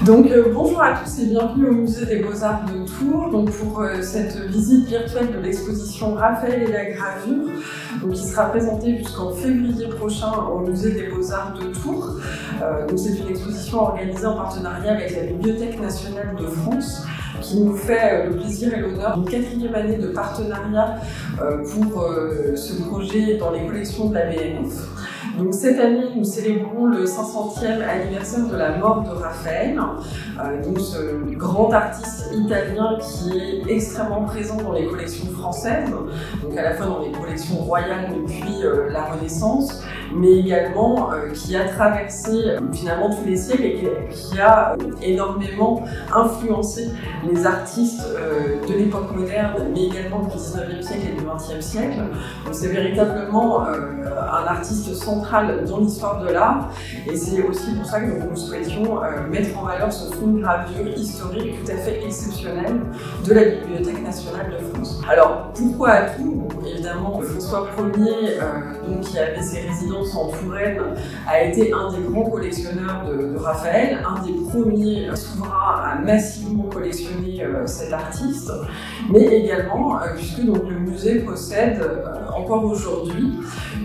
Bonjour à tous et bienvenue au Musée des Beaux-Arts de Tours pour cette visite virtuelle de l'exposition Raphaël et la gravure qui sera présentée jusqu'en février prochain au Musée des Beaux-Arts de Tours. C'est une exposition organisée en partenariat avec la Bibliothèque nationale de France qui nous fait le plaisir et l'honneur d'une 4e année de partenariat pour ce projet dans les collections de la BNF. Cette année, nous célébrons le 500e anniversaire de la mort de Raphaël, ce grand artiste italien qui est extrêmement présent dans les collections françaises, à la fois dans les collections royales depuis la Renaissance, mais également qui a traversé finalement tous les siècles et qui a énormément influencé les artistes de l'époque moderne, mais également du 19e siècle et du 20e siècle. C'est véritablement un artiste central dans l'histoire de l'art, et c'est aussi pour ça que nous souhaitions mettre en valeur ce fonds de gravure historique tout à fait exceptionnel de la Bibliothèque nationale de France. Alors pourquoi à Tours? Évidemment, François Ier, qui avait ses résidences en Touraine, a été un des grands collectionneurs de Raphaël, un des premiers souverains à massivement collectionner cet artiste, mais également puisque le musée possède encore aujourd'hui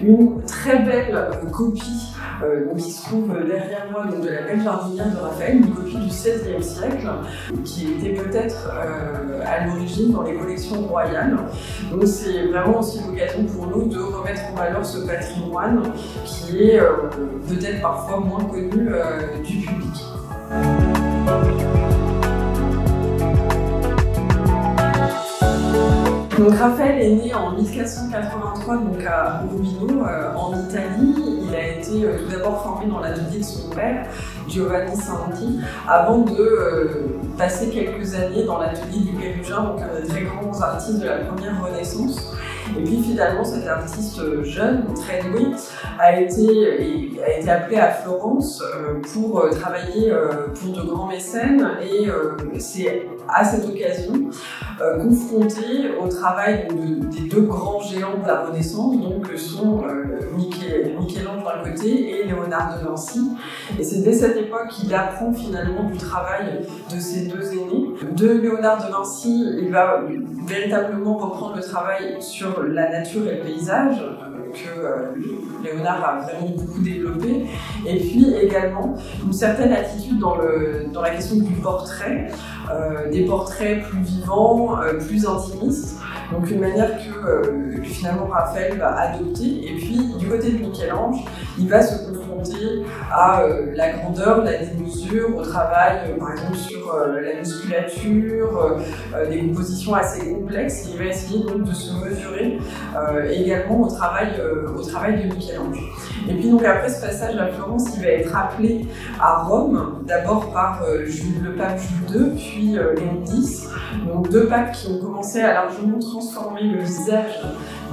une très belle copie qui se trouve derrière moi de la belle jardinière de Raphaël, une copie du XVIe siècle qui était peut-être à l'origine dans les collections royales. C'est vraiment aussi l'occasion pour nous de remettre en valeur ce patrimoine qui est peut-être parfois moins connu du public. Raphaël est né en 1483 à Urbino, en Italie. Il a été tout d'abord formé dans l'atelier de son père, Giovanni Santi, avant de passer quelques années dans l'atelier du Pérugin, un des très grands artistes de la première Renaissance. Et puis finalement, cet artiste jeune, très doué, a été appelé à Florence pour travailler pour de grands mécènes, et c'est à cette occasion confronté au travail des deux grands géants de la Renaissance, sont Michel-Ange d'un côté et Léonard de Vinci. Et c'est dès cette époque qu'il apprend finalement du travail de ces deux aînés. De Léonard de Vinci, il va véritablement reprendre le travail sur la nature et le paysage, que Léonard a vraiment beaucoup développé, et puis également une certaine attitude dans la question du portrait, des portraits plus vivants, plus intimistes, une manière que finalement Raphaël va adopter. Et puis du côté de Michel-Ange, il va se confronter à la grandeur, la démesure, au travail par exemple sur la musculature, des compositions assez complexes. Il va essayer de se mesurer également au travail de Michel-Ange. Et puis après ce passage à Florence, il va être appelé à Rome, d'abord par le pape Jules II, puis Léon X, deux papes qui ont commencé à largement transformer le visage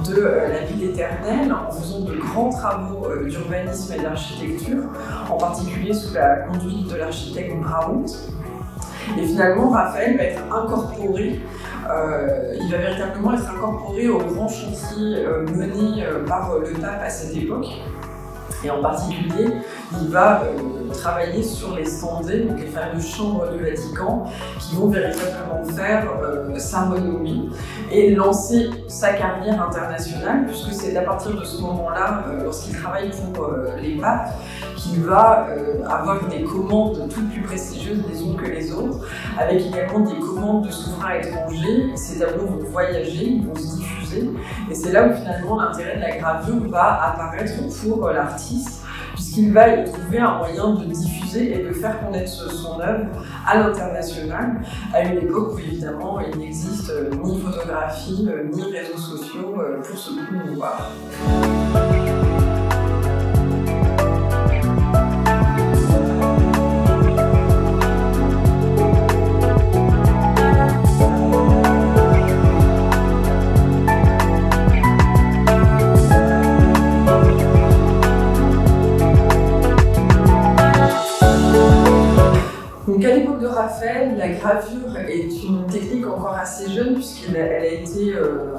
de la ville éternelle en faisant de grands travaux d'urbanisme et d'architecture, en particulier sous la conduite de l'architecte Brahout. Et finalement, Raphaël va être incorporé, il va véritablement être incorporé au grand chantier mené par le pape à cette époque. Et en particulier, il va travailler sur les standées, les fameuses chambres du Vatican, qui vont véritablement faire sa renommée et lancer sa carrière internationale, puisque c'est à partir de ce moment-là, lorsqu'il travaille pour les papes, qu'il va avoir des commandes toutes plus prestigieuses les unes que les autres, avec également des commandes de souverains étrangers. Ces tableaux vont voyager, ils vont se diffuser, et c'est là où finalement l'intérêt de la gravure va apparaître pour l'artiste, puisqu'il va y trouver un moyen de diffuser et de faire connaître son œuvre à l'international, à une époque où évidemment il n'existe ni photographie, ni réseaux sociaux pour se promouvoir. À l'époque de Raphaël, Raphaël, la gravure est une technique encore assez jeune puisqu'elle a été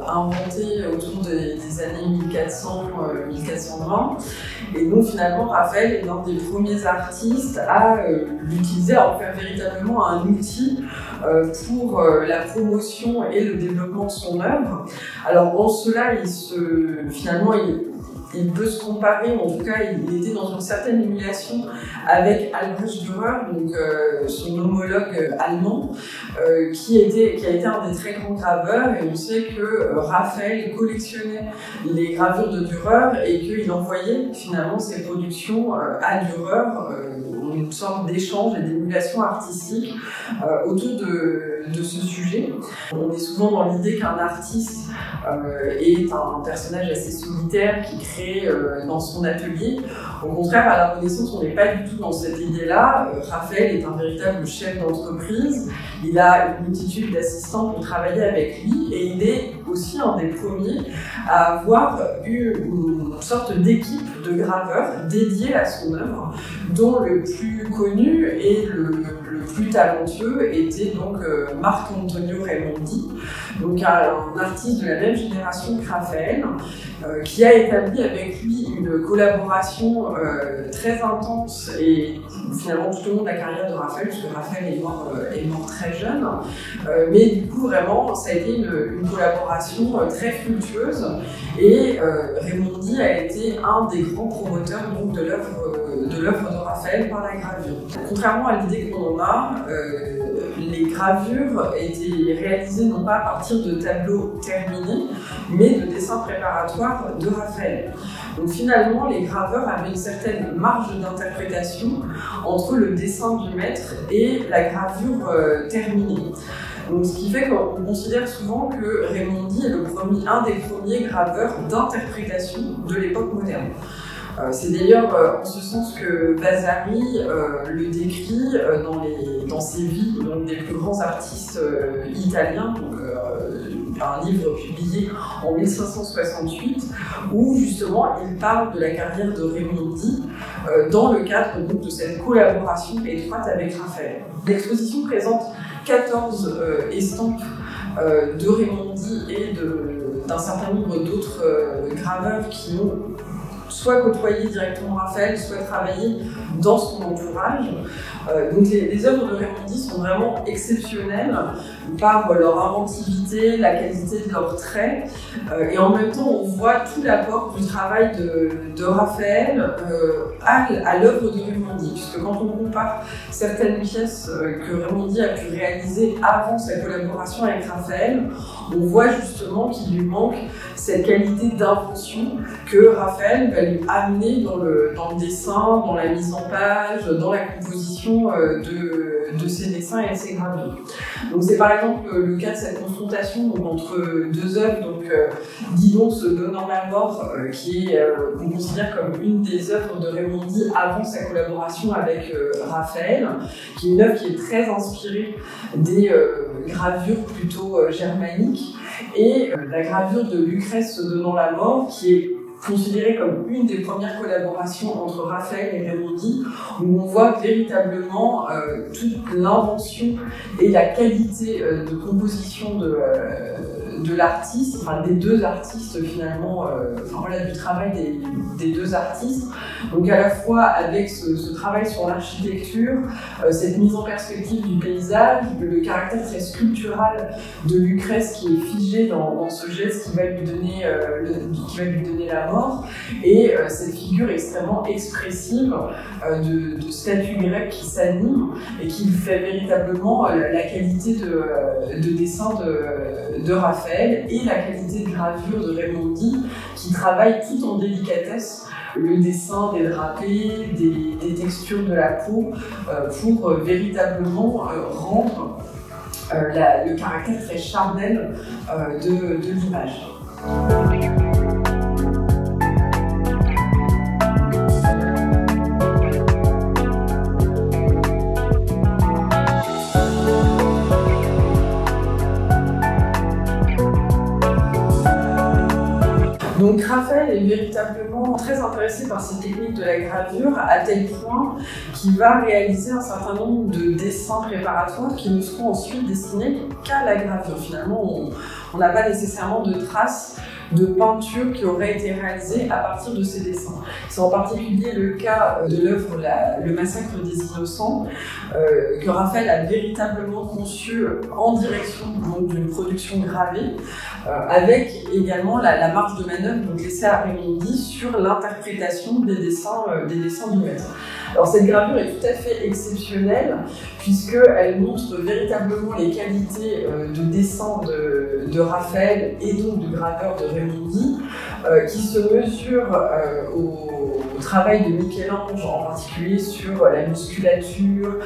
inventée autour des années 1400-1420. Et donc finalement, Raphaël est l'un des premiers artistes à l'utiliser, à en faire véritablement un outil pour la promotion et le développement de son œuvre. Alors en cela, il peut se comparer, ou en tout cas il était dans une certaine émulation avec Albrecht Dürer, donc son homologue allemand, qui a été un des très grands graveurs, et on sait que Raphaël collectionnait les gravures de Dürer et qu'il envoyait finalement ses productions à Dürer, une sorte d'échange et d'émulation artistique autour de ce sujet. On est souvent dans l'idée qu'un artiste est un personnage assez solitaire qui crée dans son atelier. Au contraire, à la Renaissance, on n'est pas du tout dans cette idée-là. Raphaël est un véritable chef d'entreprise. Il a une multitude d'assistants pour travailler avec lui et il est aussi un des premiers à avoir eu une sorte d'équipe de graveurs dédiée à son œuvre, dont le plus connu et le plus talentueux était donc Marc Antonio Raimondi, donc un artiste de la même génération que Raphaël, qui a établi avec lui une collaboration très intense et finalement tout au long de la carrière de Raphaël, puisque Raphaël est mort très jeune, mais du coup vraiment ça a été une collaboration très fructueuse et Raimondi a été un des grands promoteurs donc, de l'œuvre de Raphaël par la gravure. Contrairement à l'idée qu'on en a, les gravures étaient réalisées non pas à partir de tableaux terminés, mais de dessins préparatoires de Raphaël. Donc finalement, les graveurs avaient une certaine marge d'interprétation entre le dessin du maître et la gravure terminée. Donc, ce qui fait qu'on considère souvent que Raimondi est un des premiers graveurs d'interprétation de l'époque moderne. C'est d'ailleurs en ce sens que Vasari le décrit dans ses vies donc, des plus grands artistes italiens, donc, un livre publié en 1568, où justement il parle de la carrière de Raimondi dans le cadre donc, de cette collaboration étroite avec Raphaël. L'exposition présente 14 estampes de Raimondi et d'un certain nombre d'autres graveurs qui ont soit côtoyé directement Raphaël, soit travaillé dans son entourage. Donc les œuvres de Raimondi sont vraiment exceptionnelles par leur inventivité, la qualité de leurs traits, et en même temps on voit tout l'apport du travail de Raphaël à l'œuvre de Raimondi, puisque quand on compare certaines pièces que Raimondi a pu réaliser avant sa collaboration avec Raphaël, on voit justement qu'il lui manque cette qualité d'invention que Raphaël va lui amener dans le dessin, dans la mise en page, dans la composition de ses dessins et de ses gravures. Donc c'est par exemple le cas de cette confrontation donc, entre deux œuvres, donc Didon se donnant la mort, qu'on considère comme une des œuvres de Raimondi avant sa collaboration avec Raphaël, qui est une œuvre qui est très inspirée des gravures plutôt germaniques, et la gravure de Lucrèce se donnant la mort, qui est considérée comme une des premières collaborations entre Raphaël et Raimondi, où on voit véritablement toute l'invention et la qualité de composition de l'artiste, enfin des deux artistes finalement, du travail des deux artistes. Donc à la fois avec ce travail sur l'architecture, cette mise en perspective du paysage, le caractère très sculptural de Lucrèce qui est figé dans ce geste qui va lui donner la mort, et cette figure extrêmement expressive de statue grecque qui s'anime et qui fait véritablement la qualité de dessin de Raphaël et la qualité de gravure de Raimondi, qui travaille tout en délicatesse le dessin des drapés, des textures de la peau, pour véritablement rendre le caractère très charnel de l'image. Donc Raphaël est véritablement très intéressé par cette technique de la gravure à tel point qu'il va réaliser un certain nombre de dessins préparatoires qui ne seront ensuite destinés qu'à la gravure. Finalement, on n'a pas nécessairement de traces de peinture qui auraient été réalisées à partir de ces dessins. C'est en particulier le cas de l'œuvre Le Massacre des Innocents, que Raphaël a véritablement conçu en direction d'une production gravée, avec également la marge de manœuvre donc laissée à Raimondi sur l'interprétation des dessins du maître. Alors cette gravure est tout à fait exceptionnelle puisqu'elle montre véritablement les qualités de dessin de Raphaël et donc de graveur de Raimondi, qui se mesurent au travail de Michel-Ange, en particulier sur la musculature,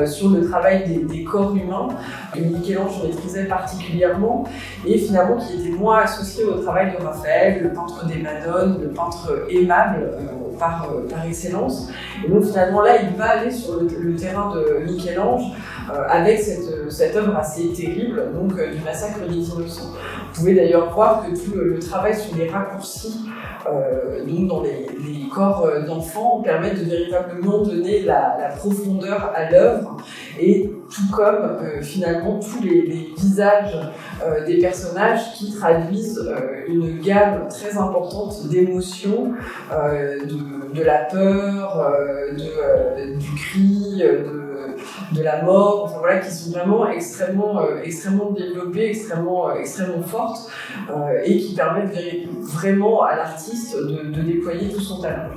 sur le travail des corps humains, que Michel-Ange maîtrisait particulièrement, et finalement qui était moins associé au travail de Raphaël, le peintre des Madones, le peintre aimable par excellence. Et donc finalement là, il va aller sur le terrain de Michel-Ange avec cette œuvre assez terrible, donc du Massacre des Innocents. Vous pouvez d'ailleurs voir que tout le travail sur les raccourcis donc dans les corps d'enfants permet de véritablement donner la profondeur à l'œuvre, et tout comme finalement tous les visages des personnages qui traduisent une gamme très importante d'émotions, de la peur, du cri, de la mort, enfin voilà, qui sont vraiment extrêmement développées, extrêmement fortes, et qui permettent vraiment à l'artiste de déployer tout son talent.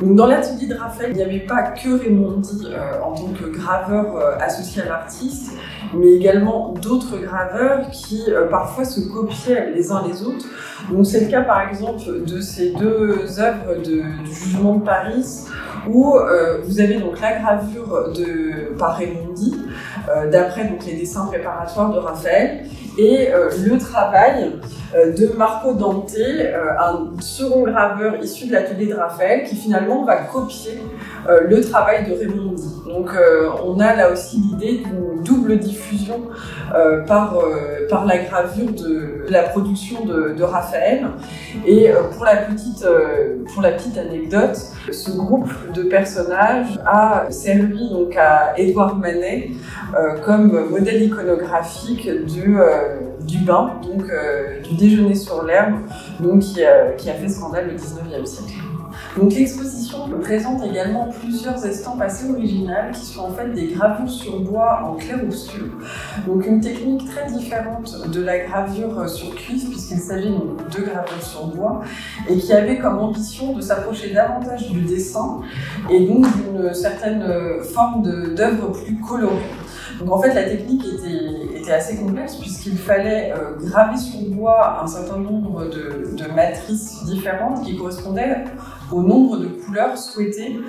Donc, dans l'atelier de Raphaël, il n'y avait pas que Raimondi en tant que graveur associé à l'artiste, mais également d'autres graveurs qui parfois se copiaient les uns les autres. Donc c'est le cas par exemple de ces deux œuvres du Jugement de Paris, où vous avez donc la gravure par Raimondi, d'après donc les dessins préparatoires de Raphaël, et le travail de Marco Dante, un second graveur issu de l'atelier de Raphaël, qui finalement va copier le travail de Raimondi. Donc on a là aussi l'idée d'une double diffusion par la gravure de la production de Raphaël. Et pour la petite anecdote, ce groupe de personnages a servi donc à Édouard Manet comme modèle iconographique du bain, donc du déjeuner sur l'herbe, donc qui a fait scandale le 19e siècle. Donc l'exposition présente également plusieurs estampes assez originales qui sont en fait des gravures sur bois en clair-obscur. Donc une technique très différente de la gravure sur cuivre puisqu'il s'agit de gravures sur bois et qui avait comme ambition de s'approcher davantage du dessin et donc d'une certaine forme d'œuvre plus colorée. Donc en fait la technique était assez complexe puisqu'il fallait graver sur bois un certain nombre de matrices différentes qui correspondaient au nombre de couleurs souhaitées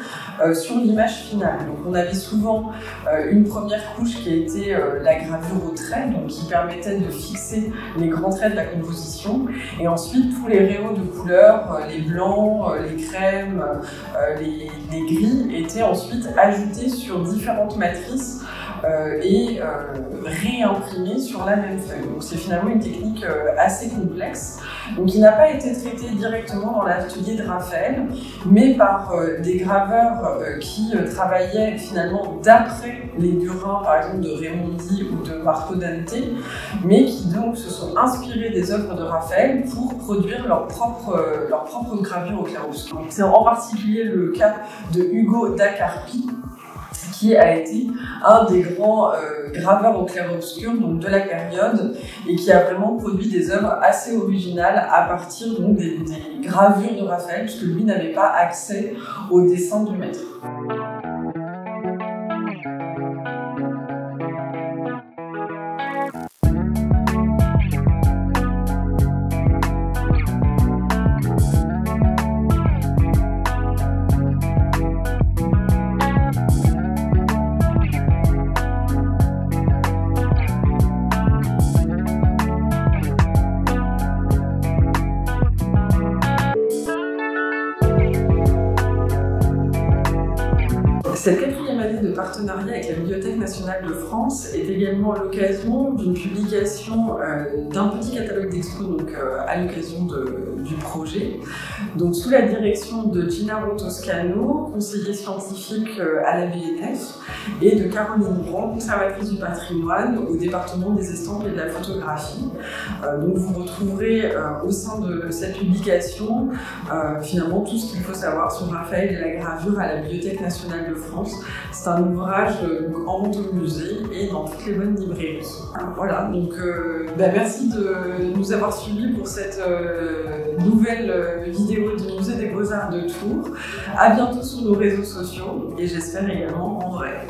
sur l'image finale. Donc on avait souvent une première couche qui était la gravure au trait, donc qui permettait de fixer les grands traits de la composition, et ensuite tous les rayons de couleurs, les blancs, les crèmes, les gris étaient ensuite ajoutés sur différentes matrices et réimprimé sur la même feuille. Donc c'est finalement une technique assez complexe, donc qui n'a pas été traitée directement dans l'atelier de Raphaël, mais par des graveurs qui travaillaient finalement d'après les burins, par exemple de Raimondi ou de Marco Dante, mais qui donc se sont inspirés des œuvres de Raphaël pour produire leur propre gravure au clair-obscur. C'est en particulier le cas de Ugo da Carpi, qui a été un des grands graveurs au clair-obscur donc de la période et qui a vraiment produit des œuvres assez originales à partir donc des gravures de Raphaël, puisque lui n'avait pas accès au dessin du maître. de partenariat avec la Bibliothèque nationale de France est également l'occasion d'une publication d'un petit catalogue d'expos à l'occasion du projet. Donc, sous la direction de Gennaro Toscano, conseiller scientifique à la BNF, et de Caroline Brand, conservatrice du patrimoine au département des estampes et de la photographie. Donc vous retrouverez au sein de cette publication finalement tout ce qu'il faut savoir sur Raphaël et la gravure à la Bibliothèque nationale de France. C'est un ouvrage en vente au musée et dans toutes les bonnes librairies. Voilà, donc merci de nous avoir suivis pour cette nouvelle vidéo du Musée des Beaux-Arts de Tours. À bientôt sur nos réseaux sociaux et j'espère également en vrai.